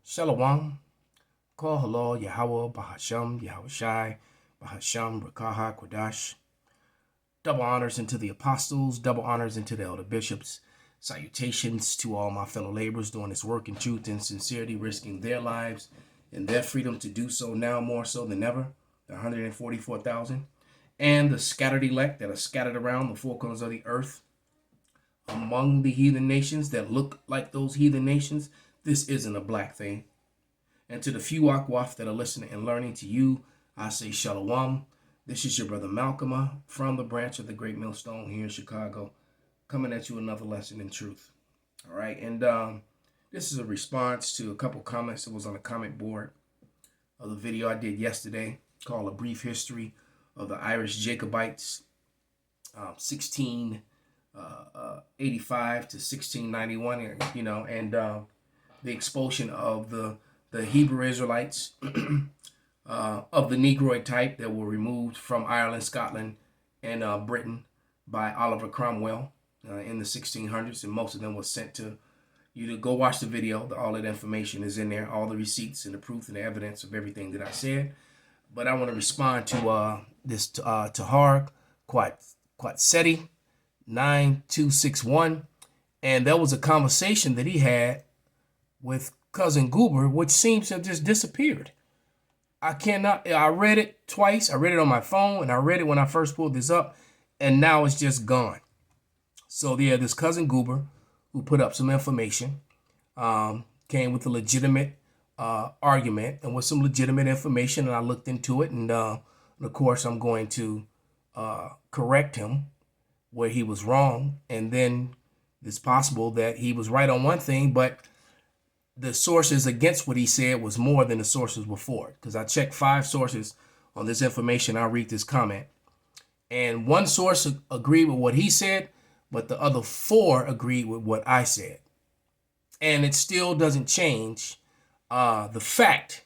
Shalom, Kol Halal, Yahweh, Bahasham, Yahushai, Bahasham, Rakaha, Kodash. Double honors into the apostles, double honors into the elder bishops. Salutations to all my fellow laborers doing this work in truth and sincerity, risking their lives and their freedom to do so now more so than ever. The 144,000 and the scattered elect that are scattered around the four corners of the earth among the heathen nations that look like those heathen nations. This isn't a black thing. And to the few Akwaf that are listening and learning, to you, I say Shalom. This is your brother Malcolm from the branch of the Great Millstone here in Chicago, coming at you another lesson in truth. All right, and this is a response to a couple comments that was on the comment board of the video I did yesterday called A Brief History of the Irish Jacobites, 1685 to 1691, and the expulsion of the Hebrew Israelites of the Negroid type that were removed from Ireland, Scotland, and Britain by Oliver Cromwell in the 1600s, and most of them were sent to you to go watch the video. All that information is in there, all the receipts and the proof and the evidence of everything that I said. But I want to respond to this Tahar Quatseti 9261, and there was a conversation that he had with Cousin Goober, which seems to have just disappeared. I read it twice. I read it on my phone, and I read it when I first pulled this up, and now it's just gone. So yeah, this Cousin Goober, who put up some information, came with a legitimate argument and with some legitimate information, and I looked into it, and of course I'm going to correct him where he was wrong, and then it's possible that he was right on one thing, but the sources against what he said was more than the sources before, because I checked 5 sources on this information. I'll read this comment, and one source agreed with what he said, but the other 4 agreed with what I said, and it still doesn't change the fact.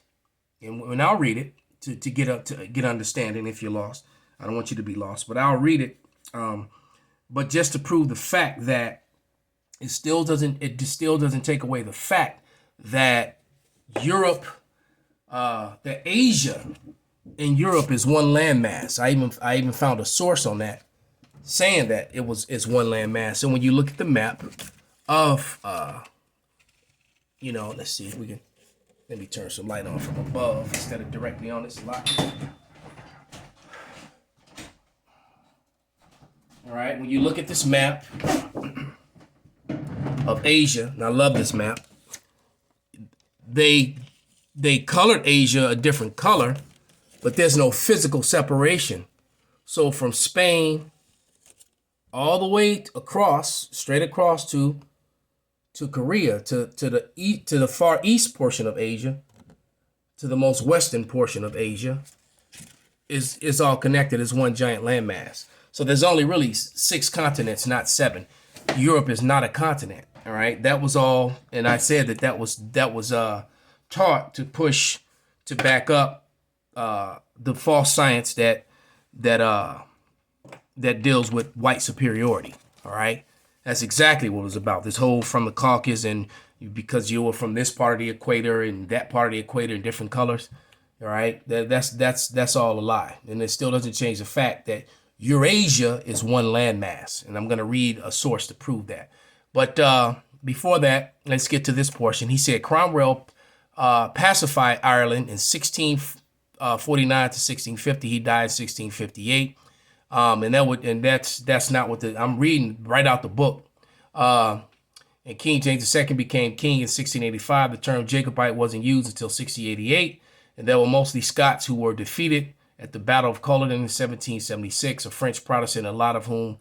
And I'll read it to get understanding. If you're lost, I don't want you to be lost, but I'll read it. But just to prove the fact that it still doesn't take away the fact that Europe, that Asia and Europe is one landmass. I even found a source on that saying that it's one landmass. And when you look at the map of, let's see if we can. Let me turn some light on from above instead of directly on this lot. All right, when you look at this map of Asia, and I love this map, they colored Asia a different color, but there's no physical separation. So from Spain all the way across, straight across to Korea, to the far east portion of Asia, to the most western portion of Asia, is all connected as one giant landmass. So there's only really 6 continents, not 7. Europe is not a continent. All right, that was all, and I said that was taught to back up the false science that deals with white superiority. All right, that's exactly what it was about. This whole from the Caucasus, and because you were from this part of the equator and that part of the equator in different colors. All right, that's all a lie, and it still doesn't change the fact that Eurasia is one landmass, and I'm going to read a source to prove that. But before that, let's get to this portion. He said Cromwell pacified Ireland in 1649 to 1650. He died in 1658, and that's not what I'm reading right out the book. And King James II became king in 1685. The term Jacobite wasn't used until 1688, and there were mostly Scots who were defeated at the Battle of Culloden in 1776, a French Protestant, a lot of whom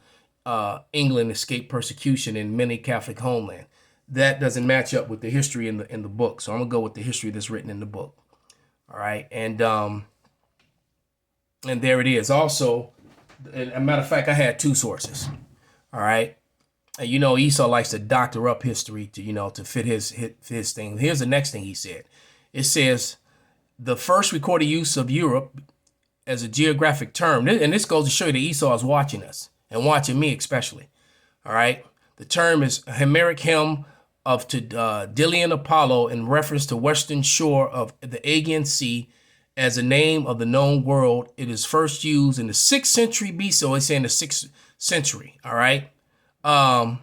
England escaped persecution in many Catholic homeland. That doesn't match up with the history in the book, so I'm gonna go with the history that's written in the book. All right, and there it is. Also, as a matter of fact, I had 2 sources. All right, and Esau likes to doctor up history to fit his thing. Here's the next thing he said. It says the first recorded use of Europe as a geographic term, and this goes to show you that Esau is watching us and watching me especially. All right, the term is Homeric hymn of Delian Apollo in reference to western shore of the Aegean Sea as a name of the known world. It is first used in the 6th century BC. So it's in the 6th century. All right. And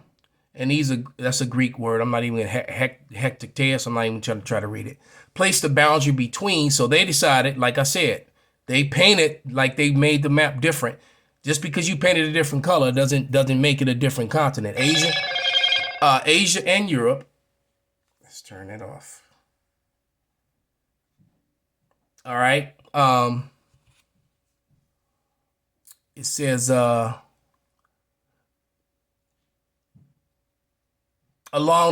that's a Greek word. I'm not even hectateus. I'm not even trying to read it. Place the boundary between. So they decided, like I said, they painted like they made the map different. Just because you painted a different color doesn't make it a different continent. Asia and Europe. Let's turn it off. All right. It says along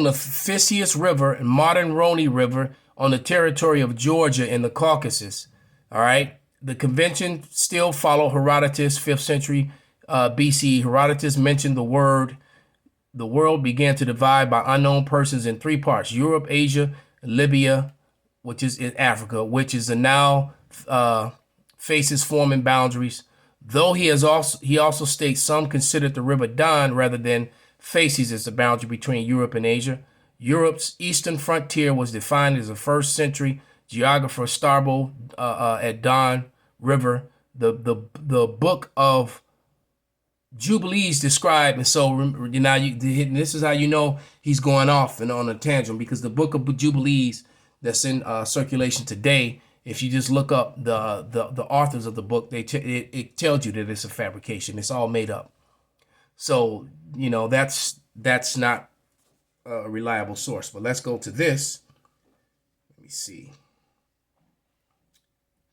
the Pisius River and modern Rhone River on the territory of Georgia in the Caucasus. All right. The convention still followed Herodotus, 5th century BC. Herodotus mentioned the world began to divide by unknown persons in 3 parts: Europe, Asia, Libya, which is in Africa, which is now faces forming boundaries. Though he also states some considered the river Don rather than Phasis as the boundary between Europe and Asia. Europe's eastern frontier was defined as a 1st century geographer Strabo at Don River. The book of Jubilees described, and so now this is how you know he's going off and on a tangent, because the book of Jubilees that's in circulation today, if you just look up the authors of the book, it tells you that it's a fabrication. It's all made up. So that's not a reliable source. But let's go to this. Let me see.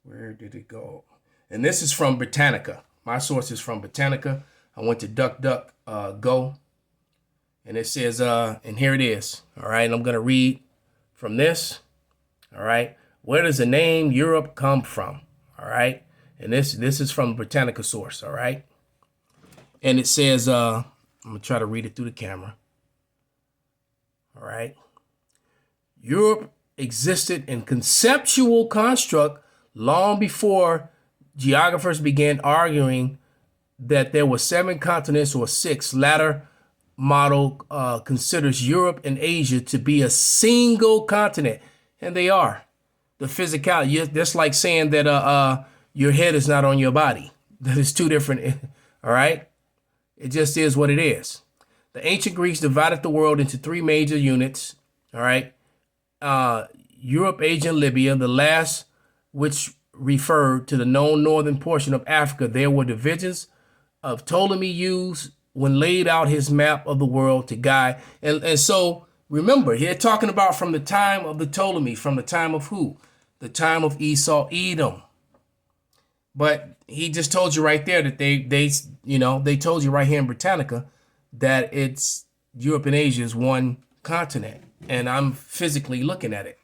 Where did it go? And this is from Britannica. My source is from Britannica. I went to DuckDuckGo, and it says, and here it is. All right, I'm going to read from this. All right, where does the name Europe come from? All right, and this is from Britannica source. All right, and it says, I'm going to try to read it through the camera. All right, Europe existed in conceptual construct long before geographers began arguing that there were 7 continents or 6. Latter model considers Europe and Asia to be a single continent, and they are. The physicality, that's like saying that your head is not on your body. That is 2 different. All right, it just is what it is. The ancient Greeks divided the world into 3 major units. All right, Europe, Asia, and Libya. The last, which referred to the known northern portion of Africa. There were divisions of Ptolemy used when laid out his map of the world to guide. And so remember, here talking about from the time of the Ptolemy, from the time of who? The time of Esau, Edom. But he just told you right there that they told you right here in Britannica that it's Europe and Asia is one continent. And I'm physically looking at it.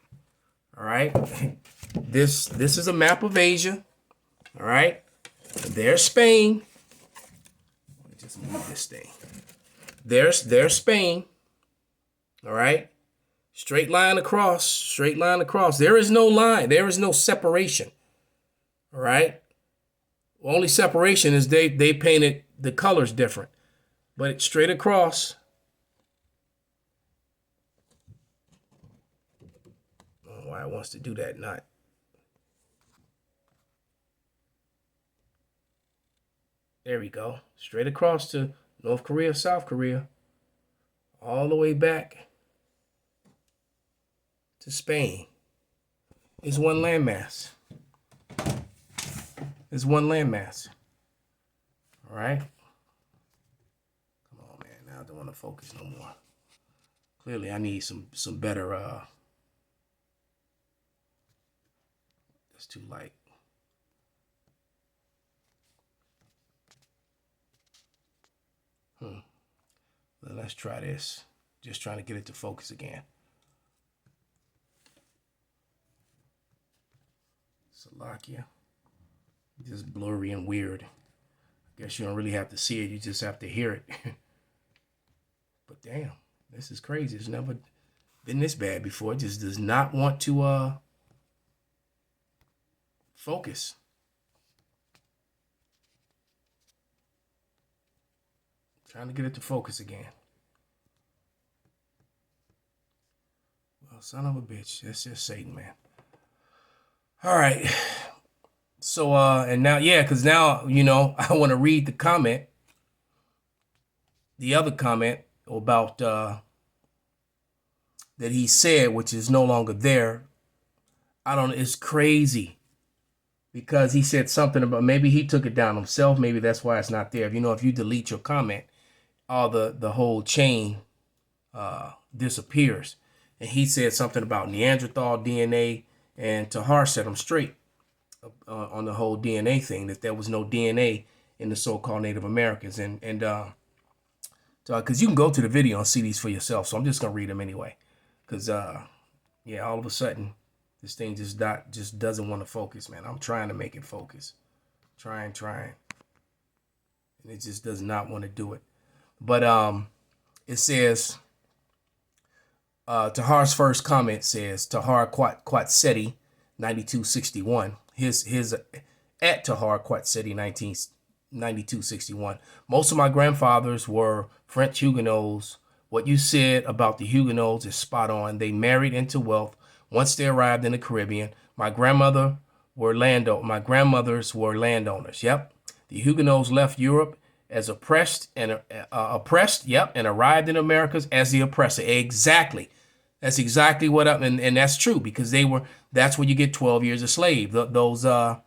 All right. This is a map of Asia. All right. There's Spain. Let me just move this thing. There's Spain. All right. Straight line across. Straight line across. There is no line. There is no separation. All right. Only separation is they painted the colors different. But it's straight across. I don't know why it wants to do that. Not. There we go. Straight across to North Korea, South Korea. All the way back to Spain. It's one landmass. It's one landmass. All right. Come on, man. Now I don't want to focus no more. Clearly, I need some better. That's too light. Well, let's try this. Just trying to get it to focus again. Slovakia. Just blurry and weird. I guess you don't really have to see it. You just have to hear it. But damn, this is crazy. It's never been this bad before. It just does not want to focus. Trying to get it to focus again. Son of a bitch. That's just Satan, man. All right. So, and now, yeah, because now, I want to read the other comment about that he said, which is no longer there. I don't know. It's crazy because he said something about, maybe he took it down himself. Maybe that's why it's not there. If you delete your comment, all the whole chain disappears. And he said something about Neanderthal DNA, and Tahar set him straight on the whole DNA thing, that there was no DNA in the so-called Native Americans. And because you can go to the video and see these for yourself. So I'm just going to read them anyway. Because, yeah, all of a sudden, this thing just doesn't want to focus, man. I'm trying to make it focus. Trying. And it just does not want to do it. But it says, Tahar's first comment says, Tahar Quatseti, 9261. His at Tahar Quatseti, 9261. Most of my grandfathers were French Huguenots. What you said about the Huguenots is spot on. They married into wealth once they arrived in the Caribbean. My grandmothers were landowners. Yep. The Huguenots left Europe as oppressed and arrived in Americas as the oppressor. Exactly. That's exactly what up, and that's true, because that's where you get 12 years a slave. Those a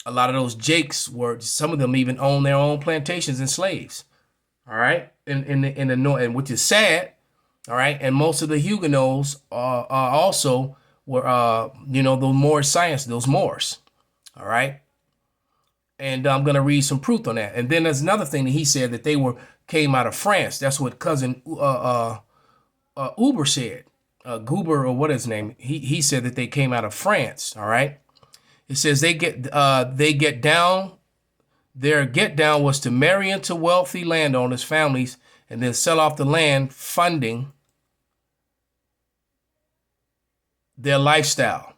lot of those Jakes some of them even owned their own plantations and slaves. All right, in the north, and which is sad. All right, and most of the Huguenots also were those Moors. All right, and I'm gonna read some proof on that. And then there's another thing that he said, that they came out of France. That's what cousin Uber said. Goober, or what is his name? He said that they came out of France. All right, it says they get down. Their get down was to marry into wealthy landowners' families and then sell off the land, funding their lifestyle.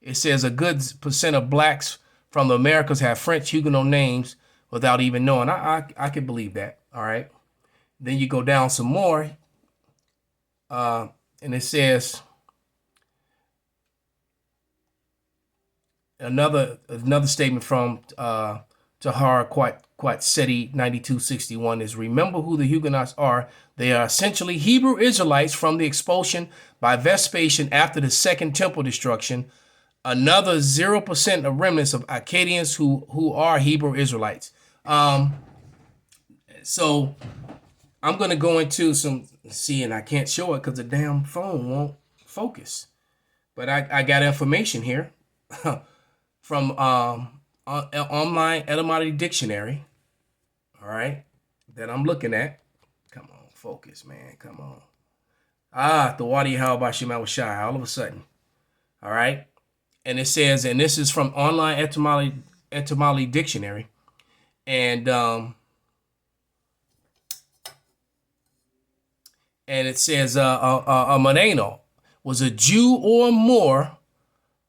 It says a good percent of blacks from the Americas have French Huguenot names without even knowing. I can believe that. All right. Then you go down some more, and it says another statement from Tahar Quatseti 9261 is, remember who the Huguenots are. They are essentially Hebrew Israelites from the expulsion by Vespasian after the Second Temple destruction. Another 0% of remnants of Akkadians who are Hebrew Israelites. So I'm going to go into and I can't show it because the damn phone won't focus. But I got information here from online etymology dictionary, all right, that I'm looking at. Come on, focus, man. Come on. The Wadi Halbashima was shy all of a sudden. All right. And it says, and this is from online etymology dictionary. And it says a Moreno was a Jew or Moor,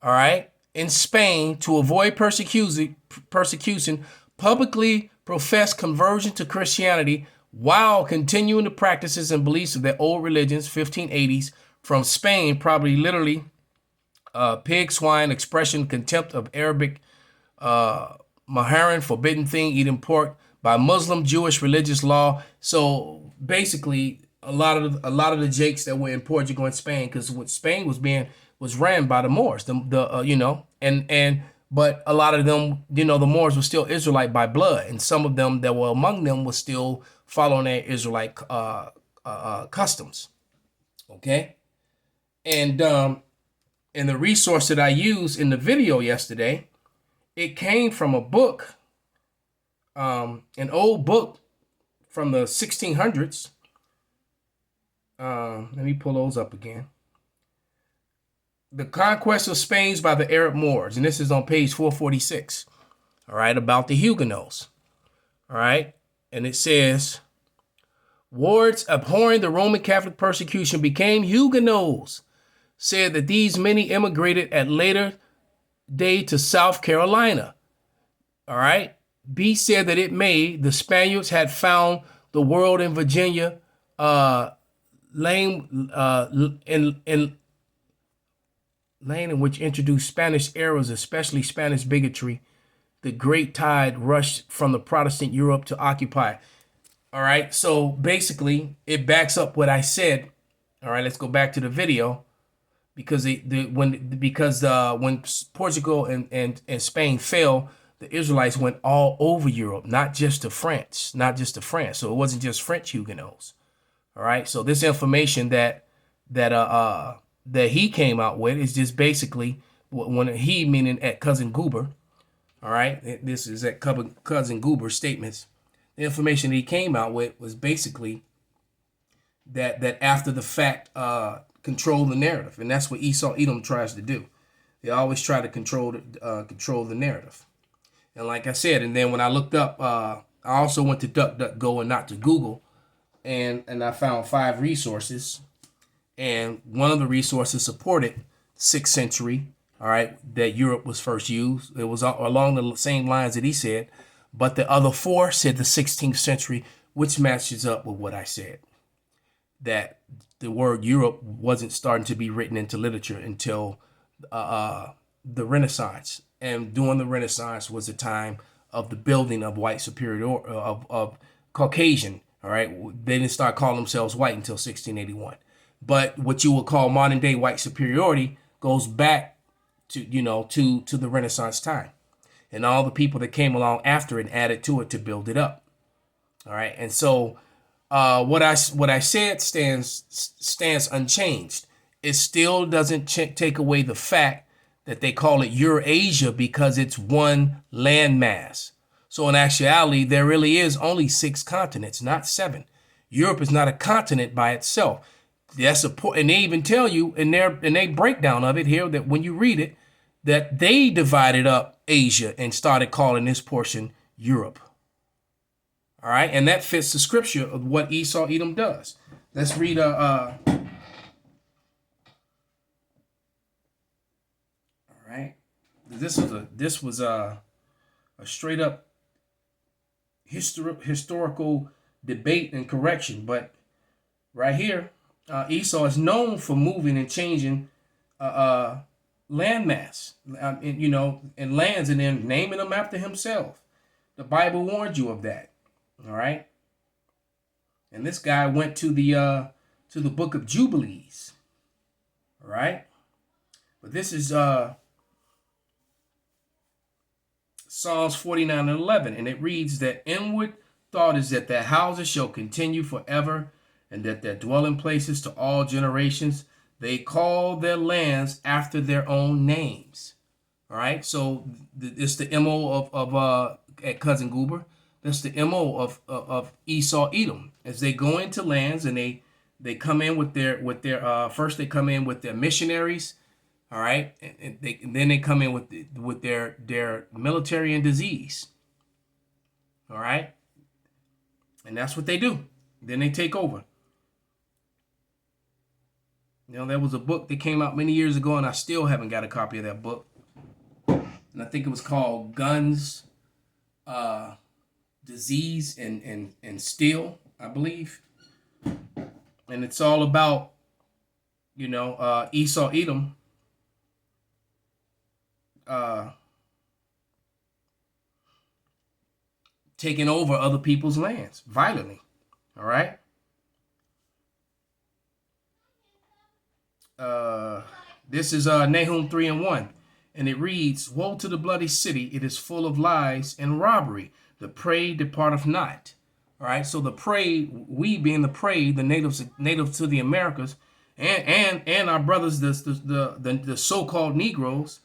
all right, in Spain, to avoid persecution, publicly professed conversion to Christianity while continuing the practices and beliefs of their old religions, 1580s, from Spain, probably literally pig, swine, expression, contempt of Arabic, Maharan, forbidden thing, eating pork, by Muslim Jewish religious law. So basically, a lot of the Jakes that were in Portugal and Spain, because what Spain was ran by the Moors, but a lot of them, the Moors were still Israelite by blood, and some of them that were among them were still following their Israelite customs. Okay, and the resource that I used in the video yesterday, it came from a book, an old book from the 1600s. Let me pull those up again. The Conquest of Spain by the Arab Moors. And this is on page 446. All right, about the Huguenots. All right. And it says, wards abhorring the Roman Catholic persecution became Huguenots. Said that these many immigrated at later day to South Carolina. All right. B said that the Spaniards had found the world in Virginia, land in which introduced Spanish errors, especially Spanish bigotry, the great tide rushed from the Protestant Europe to occupy. All right, so basically, it backs up what I said. All right, let's go back to the video because when Portugal and Spain fell, the Israelites went all over Europe, not just to France, So it wasn't just French Huguenots. All right, so this information that he came out with is just basically when he meaning at cousin Goober. All right, this is at cousin Goober's statements. The information he came out with was basically that after the fact control the narrative, and that's what Esau Edom tries to do. They always try to control the narrative. And like I said, and then when I looked up, I also went to DuckDuckGo and not to Google, and I found 5 resources, and one of the resources supported 6th century. All right, that Europe was first used. It was along the same lines that he said, but the other 4 said the 16th century, which matches up with what I said, that the word Europe wasn't starting to be written into literature until the Renaissance. And during the Renaissance was the time of the building of white superiority, of Caucasian. All right, they didn't start calling themselves white until 1681. But what you would call modern day white superiority goes back to the Renaissance time, and all the people that came along after and added to it to build it up. All right, and so what I said stands unchanged. It still doesn't take away the fact that they call it Eurasia because it's one landmass. So in actuality, there really is only 6 continents, not 7. Europe is not a continent by itself. That's and they even tell you in their breakdown of it here that when you read it, that they divided up Asia and started calling this portion Europe. All right, and that fits the scripture of what Esau Edom does. Let's read all right. This was a straight up historical debate and correction, but right here, Esau is known for moving and changing landmass, and lands, and then naming them after himself. The Bible warned you of that. All right. And this guy went to the book of Jubilees. All right. But this is Psalms 49 and 11, and it reads that inward thought is that their houses shall continue forever, and that their dwelling places to all generations. They call their lands after their own names. All right, so it's the MO of at cousin Goober. That's the MO of Esau Edom, as they go into lands and they come in with their first they come in with their missionaries. All right, and then they come in with their military and disease. All right, and that's what they do. Then they take over. There was a book that came out many years ago, and I still haven't got a copy of that book. And I think it was called Guns, Disease, and Steel, I believe. And it's all about, Esau Edom taking over other people's lands violently. All right. This is Nahum 3 and 1, and it reads, "Woe to the bloody city! It is full of lies and robbery. The prey departeth not." All right, so the prey, we being the prey, the natives to the Americas, and our brothers, the so-called Negroes,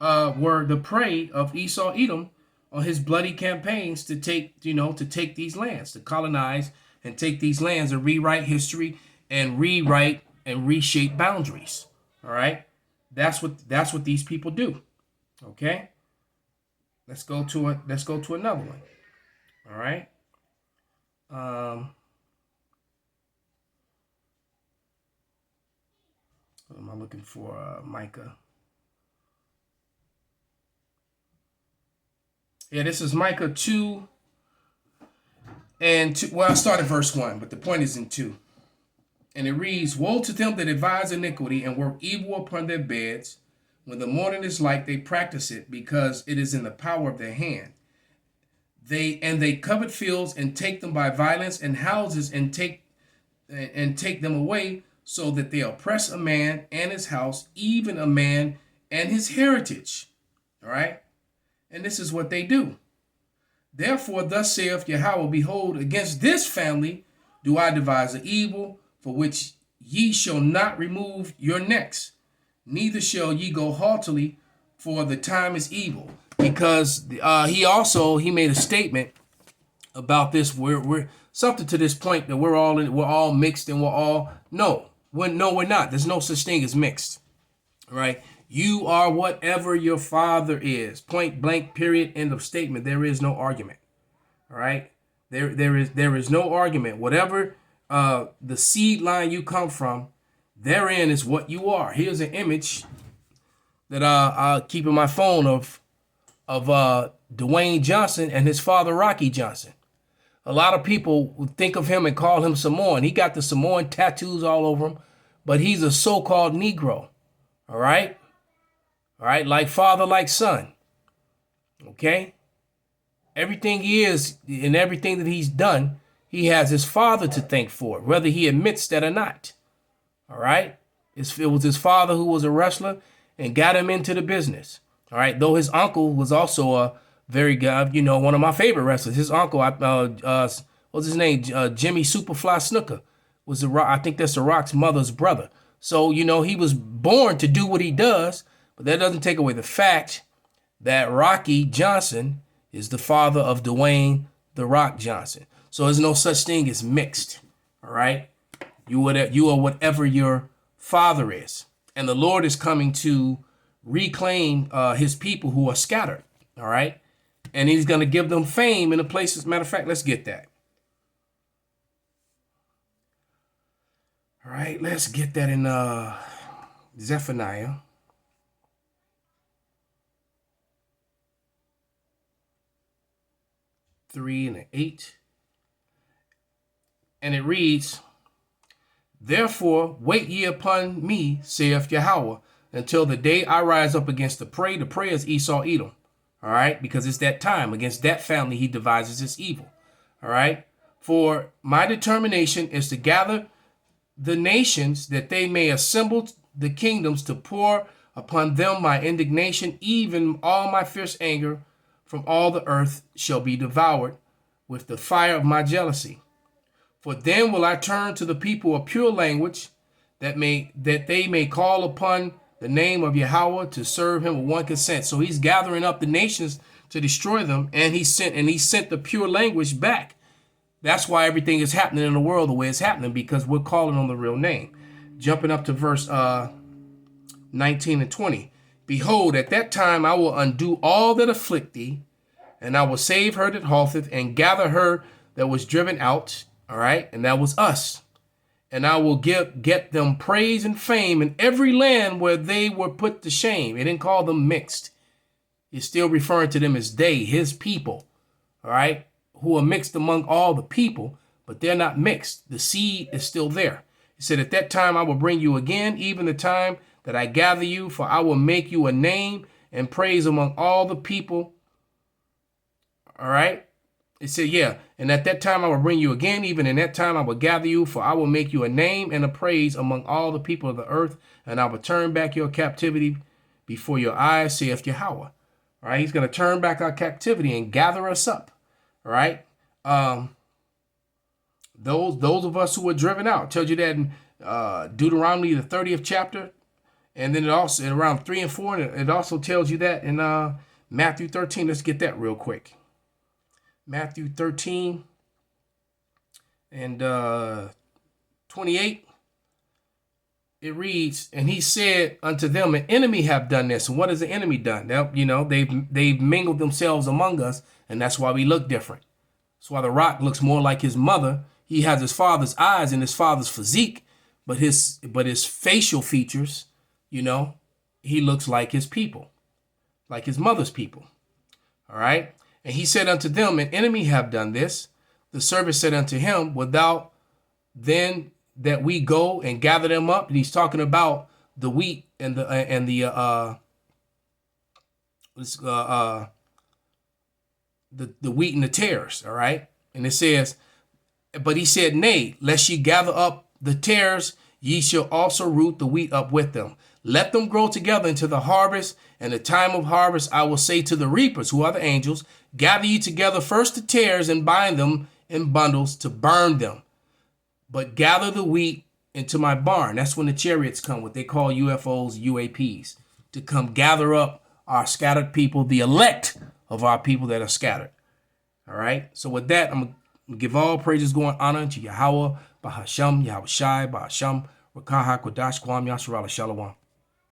were the prey of Esau Edom on his bloody campaigns to take these lands, to colonize and take these lands and rewrite history and rewrite and reshape boundaries. All right, that's what these people do. Okay, let's go to another one. All right. What am I looking for? Micah. Yeah, this is Micah 2 and 2. Well, I started verse 1, but the point is in 2. And it reads, "Woe to them that advise iniquity and work evil upon their beds, When the morning is light, they practice it because it is in the power of their hand. They covet fields and take them by violence, and houses and take them away, so that they oppress a man and his house, even a man and his heritage. All right? And this is what they do. Therefore, thus saith Yahweh, behold, against this family do I devise an evil, for which ye shall not remove your necks, neither shall ye go haughtily, for the time is evil. Because he made a statement about this. We're something to this point that we're all mixed, and we're not. There's no such thing as mixed. Right? You are whatever your father is. Point blank, period, end of statement. There is no argument. All right? There is no argument. Whatever the seed line you come from, therein is what you are. Here's an image that I keep in my phone of Dwayne Johnson and his father, Rocky Johnson. A lot of people think of him and call him Samoan. He got the Samoan tattoos all over him, but he's a so-called Negro. All right? All right, like father, like son. Okay? Everything he is and everything that he's done, he has his father to thank for, whether he admits that or not. All right? It was his father who was a wrestler and got him into the business. All right? Though his uncle was also a very good, one of my favorite wrestlers. His uncle, what's his name? Jimmy Superfly Snuka was I think that's The Rock's mother's brother. So, he was born to do what he does, but that doesn't take away the fact that Rocky Johnson is the father of Dwayne The Rock Johnson. So there's no such thing as mixed. All right? You are whatever your father is. And the Lord is coming to reclaim his people who are scattered. All right? And he's going to give them fame in the places. Matter of fact, let's get that. All right, let's get that in Zephaniah. Three and 8. And it reads, therefore, wait ye upon me, saith Yahweh, until the day I rise up against the prey. The prey is Esau, Edom. All right, because it's that time. Against that family, he devises his evil. All right, for my determination is to gather the nations, that they may assemble the kingdoms, to pour upon them my indignation, even all my fierce anger from all the earth shall be devoured with the fire of my jealousy. For then will I turn to the people a pure language, that they may call upon the name of Yahweh, to serve him with one consent. So he's gathering up the nations to destroy them, and he sent the pure language back. That's why everything is happening in the world the way it's happening, because we're calling on the real name. Jumping up to verse 19 and 20. Behold, at that time I will undo all that afflict thee, and I will save her that halteth, and gather her that was driven out. All right, and that was us. And I will get them praise and fame in every land where they were put to shame. It didn't call them mixed. It's still referring to them as they, his people. All right, who are mixed among all the people, but they're not mixed. The seed is still there. He said, at that time I will bring you again, even the time that I gather you, for I will make you a name and praise among all the people. All right. It said, and at that time I will bring you again, even in that time I will gather you, for I will make you a name and a praise among all the people of the earth, and I will turn back your captivity before your eyes, saith Yahweh. All right, he's going to turn back our captivity and gather us up. All right, those of us who were driven out. Tells you that in Deuteronomy, the 30th chapter, and then it also in around 3 and 4, and it also tells you that in Matthew 13. Let's get that real quick. Matthew 13 and 28, it reads, and he said unto them, an enemy have done this. And what has the enemy done? They've mingled themselves among us, and that's why we look different. That's why the Rock looks more like his mother. He has his father's eyes and his father's physique, but his facial features, he looks like his people, like his mother's people. All right. And he said unto them, an enemy have done this. The servant said unto him, without then that we go and gather them up. And he's talking about the wheat and the the wheat and the tares, all right? And it says, but he said, nay, lest ye gather up the tares, ye shall also root the wheat up with them. Let them grow together into the harvest, and the time of harvest I will say to the reapers, who are the angels, gather ye together first the tares and bind them in bundles to burn them. But gather the wheat into my barn. That's when the chariots come, what they call UFOs, UAPs, to come gather up our scattered people, the elect of our people that are scattered. All right. So with that, I'm going to give all praises, going honor to Yahweh, Bahasham, Yahweh Shai, Bahasham, Rakaha, Kodash, Kwam, Yasharala, Shalom.